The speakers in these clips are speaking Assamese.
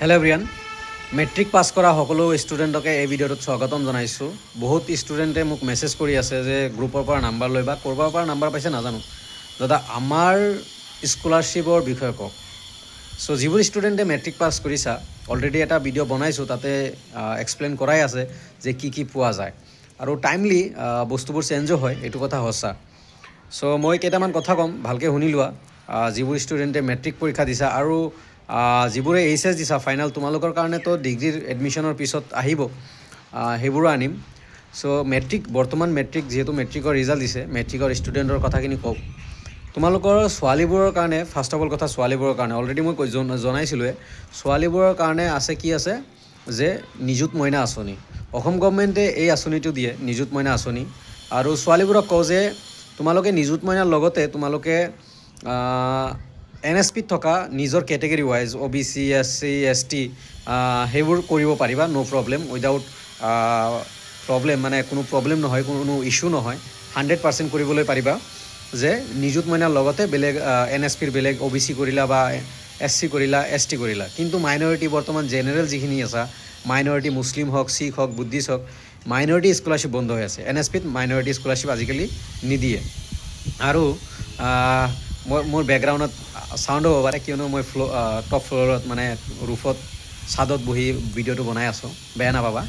হেল্ল' এভৰিৱান মেট্ৰিক পাছ কৰা সকলো ষ্টুডেণ্টকে এই ভিডিঅ'টোত স্বাগতম জনাইছোঁ। বহুত ষ্টুডেণ্টে মোক মেছেজ কৰি আছে যে গ্ৰুপৰ পৰা নাম্বাৰ লৈ বা ক'ৰবাৰ পৰা নাম্বাৰ পাইছে নাজানো, দাদা আমাৰ স্কলাৰশ্বিপৰ বিষয়ে কওক। চ' যিবোৰ ষ্টুডেণ্টে মেট্ৰিক পাছ কৰিছা অলৰেডি এটা ভিডিঅ' বনাইছোঁ, তাতে এক্সপ্লেইন কৰাই আছে যে কি পোৱা যায় আৰু টাইমলি বস্তুবোৰ চেঞ্জো হয়, এইটো কথা সঁচা। চ' মই কেইটামান কথা ক'ম, ভালকৈ শুনি লোৱা। যিবোৰ ষ্টুডেণ্টে মেট্ৰিক পৰীক্ষা দিছা আৰু যিবোৰে এইচ দিছা ফাইনেল, তোমালোকৰ কাৰণেতো ডিগ্ৰীৰ এডমিশ্যনৰ পিছত আহিব, সেইবোৰো আনিম। চ' বৰ্তমান যিহেতু মেট্ৰিকৰ ৰিজাল্ট দিছে, মেট্ৰিকৰ ষ্টুডেণ্টৰ কথাখিনি কওক। তোমালোকৰ ছোৱালীবোৰৰ কাৰণে ফাৰ্ষ্ট অফ অল কথা, ছোৱালীবোৰৰ কাৰণে অলৰেডি মই জনাইছিলোঁৱে। ছোৱালীবোৰৰ কাৰণে কি আছে যে নিযুত মইনা আঁচনি, অসম গভৰ্ণমেণ্টে এই আঁচনিটো দিয়ে, নিযুত মইনা আঁচনি। আৰু ছোৱালীবোৰক কওঁ যে তোমালোকে নিযুত মইনাৰ লগতে তোমালোকে NSPত থকা নিজৰ category wise OBC SC ST সেইবোৰ কৰিব পাৰিবা, ন' প্ৰব্লেম, উইদাউট প্ৰব্লেম, মানে কোনো প্ৰব্লেম নহয়, কোনো ইছ্যু নহয়, 100% কৰিবলৈ পাৰিবা। যে নিযুত মইনাৰ লগতে বেলেগ NSPৰ বেলেগ OBC কৰিলা বা SC কৰিলা, ST কৰিলা। কিন্তু মাইনৰিটি বৰ্তমান জেনেৰেল যিখিনি আছে, মাইনৰিটি মুছলিম হওক, শিখ হওক, বুদ্ধিষ্ট হওক, মাইনৰিটি স্কলাৰশ্বিপ বন্ধ হৈ আছে। NSPত মাইনৰিটি স্কলাৰশ্বিপ আজিকালি নিদিয়ে। আৰু মোৰ বেকগ্ৰাউণ্ডত চাউণ্ড হ'ব পাৰে, কিয়নো মই টপ ফ্ল'ৰত মানে ৰুফত ছাদত বহি ভিডিঅ'টো বনাই আছোঁ, বেয়া নাপাবা।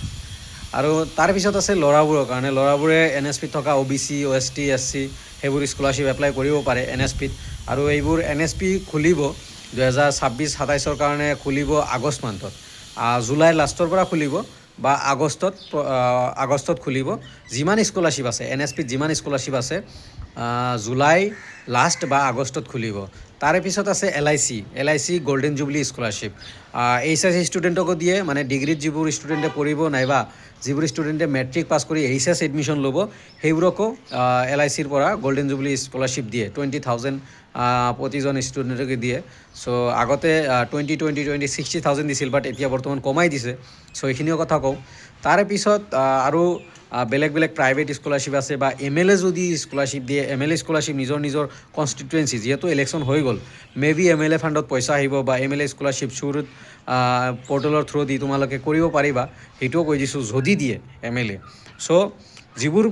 আৰু তাৰপিছত আছে ল'ৰাবোৰৰ কাৰণে, ল'ৰাবোৰে NSPত থকা OBC OST SC সেইবোৰ স্কলাৰশ্বিপ এপ্লাই কৰিব পাৰে NSPত। আৰু এইবোৰ NSP খুলিব 2026-27 কাৰণে, খুলিব আগষ্ট মান্থত, জুলাইৰ লাষ্টৰ পৰা খুলিব বা আগষ্টত খুলিব। যিমান স্কলাৰশ্বিপ আছে NSPত, যিমান স্কলাৰশ্বিপ আছে জুলাই লাষ্ট বা আগষ্টত খুলিব। তাৰে পিছত আছে LIC golden jubilee scholarship, HSC ষ্টুডেণ্টকো দিয়ে, মানে ডিগ্ৰীত যিবোৰ ষ্টুডেণ্টে পঢ়িব নাইবা যিবোৰ ষ্টুডেণ্টে মেট্ৰিক পাছ কৰি HSC এডমিশ্যন ল'ব, সেইবোৰকো LICৰ পৰা গল্ডেন জুবলি স্কলাৰশ্বিপ দিয়ে, 20,000 প্ৰতিজন ষ্টুডেণ্টকে দিয়ে। চ' আগতে 20 60,000 দিছিল, বাট এতিয়া বৰ্তমান কমাই দিছে। চ' এইখিনিও কথা কওঁ। তাৰে পিছত আৰু বেলেগ প্ৰাইভেট স্কলাৰশ্বিপ আছে, বা MLA যদি স্কলাৰশ্বিপ দিয়ে, MLA স্কলাৰশ্বিপ নিজৰ কনষ্টিটুৱেঞ্চি, যিহেতু ইলেকশ্যন হৈ গ'ল, মেবি MLA ফাণ্ডত পইচা আহিব বা MLA স্কলাৰশ্বিপ চুৰত পৰ্টেলৰ থ্ৰু দি তোমালোকে কৰিব পাৰিবা, সেইটোও কৈ দিছোঁ যদি দিয়ে MLA। চ' যিবোৰ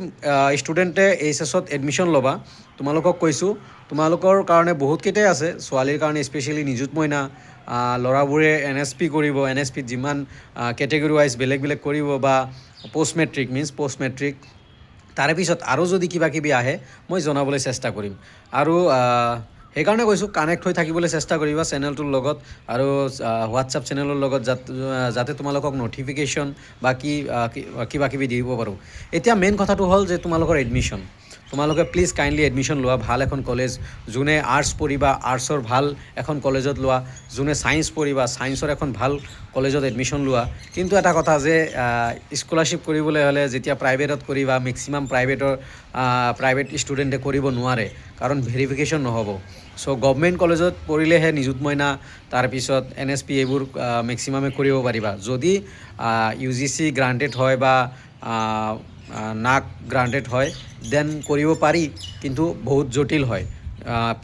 ষ্টুডেণ্টে HSত এডমিশ্যন ল'বা, তোমালোকক কৈছোঁ তোমালোকৰ কাৰণে বহুতকেইটাই আছে। ছোৱালীৰ কাৰণে স্পেচিয়েলি নিযুত মইনা, ল'ৰাবোৰে NSP কৰিব, NSPত যিমান কেটেগৰী ৱাইজ বেলেগ কৰিব, বা পষ্ট মেট্ৰিক। তাৰে পিছত আৰু যদি কিবাকিবি আহে মই জনাবলৈ চেষ্টা কৰিম। আৰু সেইকাৰণে কৈছোঁ কানেক্ট হৈ থাকিবলৈ চেষ্টা কৰিবা চেনেলটোৰ লগত, আৰু হোৱাটছআপ চেনেলৰ লগত, যাতে তোমালোকক ন'টিফিকেশ্যন বা কিবাকিবি দিব পাৰোঁ। এতিয়া মেইন কথাটো হ'ল যে তোমালোকৰ এডমিশ্যন, তোমালোকে প্লিজ কাইণ্ডলি এডমিশ্যন লোৱা ভাল এখন কলেজ। যোনে আৰ্টছ পঢ়িবা আৰ্টছৰ ভাল এখন কলেজত লোৱা, যোনে ছায়েন্স পঢ়িবা ছায়েন্সৰ এখন ভাল কলেজত এডমিশ্যন লোৱা। কিন্তু এটা কথা যে স্কলাৰশ্বিপ কৰিবলৈ হ'লে যেতিয়া প্ৰাইভেটত কৰিবা, মেক্সিমাম প্ৰাইভেট ষ্টুডেণ্টে কৰিব নোৱাৰে, কাৰণ ভেৰিফিকেশ্যন নহ'ব। চ' গভমেণ্ট কলেজত পঢ়িলেহে নিযুত মইনা, তাৰপিছত NSP এইবোৰ মেক্সিমামে কৰিব পাৰিবা। যদি UGC গ্ৰাণ্টেড হয় বা NAC গ্ৰাণ্টেড হয়, দেন কৰিব পাৰি, কিন্তু বহুত জটিল হয়।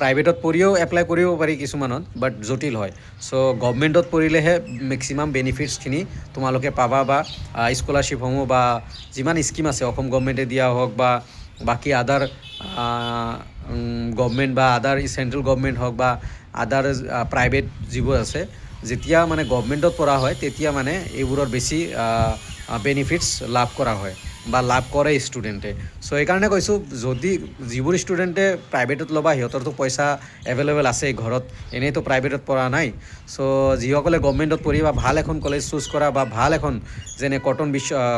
প্ৰাইভেটত পঢ়িও এপ্লাই কৰিব পাৰি কিছুমানত, বাট জটিল হয়। চ' গভমেণ্টত পঢ়িলেহে মেক্সিমাম বেনিফিটছখিনি তোমালোকে পাবা, বা স্কলাৰশ্বিপসমূহ বা যিমান স্কিম আছে অসম গভমেণ্টে দিয়া হওক বা বাকী আদাৰ গভমেণ্ট বা আদাৰ চেণ্ট্ৰেল গভমেণ্ট হওক বা আদাৰ প্ৰাইভেট যিবোৰ আছে, যেতিয়া মানে গভমেণ্টত পঢ়া হয় তেতিয়া মানে এইবোৰৰ বেছি বেনিফিটছ লাভ কৰা হয় বা লাভ কৰে ষ্টুডেণ্টে। চ' সেইকাৰণে কৈছোঁ যদি যিবোৰ ষ্টুডেণ্টে প্ৰাইভেটত ল'বা, সিহঁতৰতো পইচা এভেইলেবল আছে ঘৰত, এনেইতো প্ৰাইভেটত পঢ়া নাই। ছ' যিসকলে গভমেণ্টত পঢ়িবা ভাল এখন কলেজ চুজ কৰা, বা ভাল এখন যেনে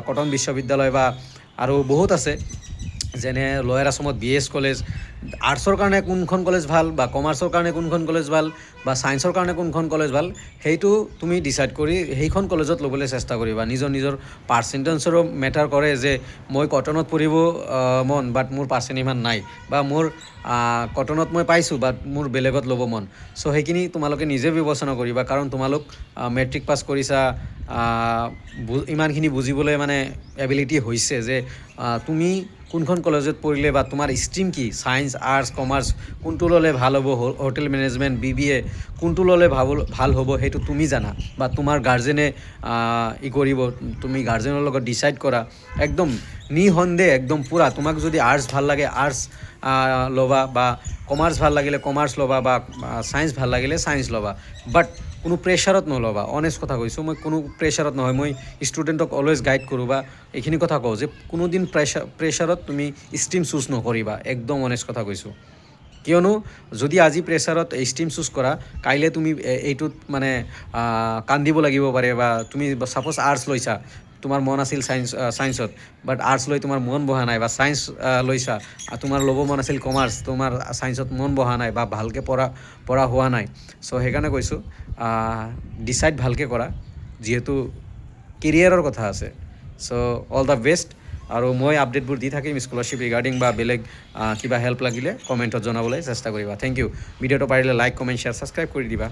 কটন বিশ্ববিদ্যালয় বা আৰু বহুত আছে, যেনে লয়াৰ আছামত BS কলেজ। আৰ্টছৰ কাৰণে কোনখন কলেজ ভাল, বা কমাৰ্চৰ কাৰণে কোনখন কলেজ ভাল, বা ছায়েন্সৰ কাৰণে কোনখন কলেজ ভাল, সেইটো তুমি ডিচাইড কৰি সেইখন কলেজত ল'বলৈ চেষ্টা কৰিবা। নিজৰ পাৰ্চেণ্টেজৰো মেটাৰ কৰে, যে মই কটনত পঢ়িব মন, বাট মোৰ পাৰ্চেণ্ট ইমান নাই, বা মোৰ কটনত মই পাইছোঁ বাট মোৰ বেলেগত ল'ব মন। চ' সেইখিনি তোমালোকে নিজে বিবেচনা কৰিবা, কাৰণ তোমালোক মেট্ৰিক পাছ কৰিছা, ইমানখিনি বুজিবলৈ মানে এবিলিটি হৈছে যে তুমি কোনখন কলেজত পঢ়িলে বা তোমাৰ ষ্ট্ৰীম কি ছায়েন্স আৰ্টছ কমাৰ্চ কোনটো ল'লে ভাল হ'ব হোটেল মেনেজমেণ্ট BBA কোনটো ল'লে ভাল হ'ব সেইটো তুমি জানা বা তোমাৰ গাৰ্জেনে কৰিব তুমি গাৰ্জেনৰ লগত ডিচাইড কৰা একদম নিঃসন্দেহ একদম পূৰা তোমাক যদি আৰ্টছ ভাল লাগে আৰ্টছ ল'বা বা কমাৰ্চ ভাল লাগিলে কমাৰ্চ ল'বা বা ছায়েন্স ভাল লাগিলে ছায়েন্স ল'বা বাট কোনো প্ৰেছাৰত নল'বা অনেষ্ট কথা কৈছোঁ মই কোনো প্ৰেছাৰত নহয় মই ষ্টুডেণ্টক অলৱেজ গাইড কৰোঁ বা এইখিনি কথা কওঁ যে কোনোদিন প্ৰেছাৰত তুমি ষ্ট্ৰীম চুজ নকৰিবা একদম অনেষ্ট কথা কৈছোঁ কিয়নো যদি আজি প্ৰেছাৰত ষ্ট্ৰীম চুজ কৰা কাইলৈ তুমি এইটোত মানে কান্দিব লাগিব পাৰে বা তুমি ছাপ'জ আৰ্টছ লৈছা তোমাৰ মন আছিল ছায়েন্সত বাট আৰ্টছ লৈ তোমাৰ মন বহা নাই বা ছায়েন্স লৈছা তোমাৰ ল'ব মন আছিল কমাৰ্চ তোমাৰ ছায়েন্সত মন বহা নাই বা ভালকৈ পঢ়া হোৱা নাই চ' সেইকাৰণে কৈছোঁ ডিচাইড ভালকৈ কৰা যিহেতু কেৰিয়াৰৰ কথা আছে চ' অল দ্য বেষ্ট আৰু মই আপডেটবোৰ দি থাকিম স্কলাৰশ্বিপ ৰিগাৰ্ডিং বা বেলেগ কিবা হেল্প লাগিলে কমেণ্টত জনাবলৈ চেষ্টা কৰিবা থেংক ইউ ভিডিঅ'টো পাৰিলে লাইক কমেণ্ট শ্বেয়াৰ ছাবস্ক্ৰাইব কৰি দিবা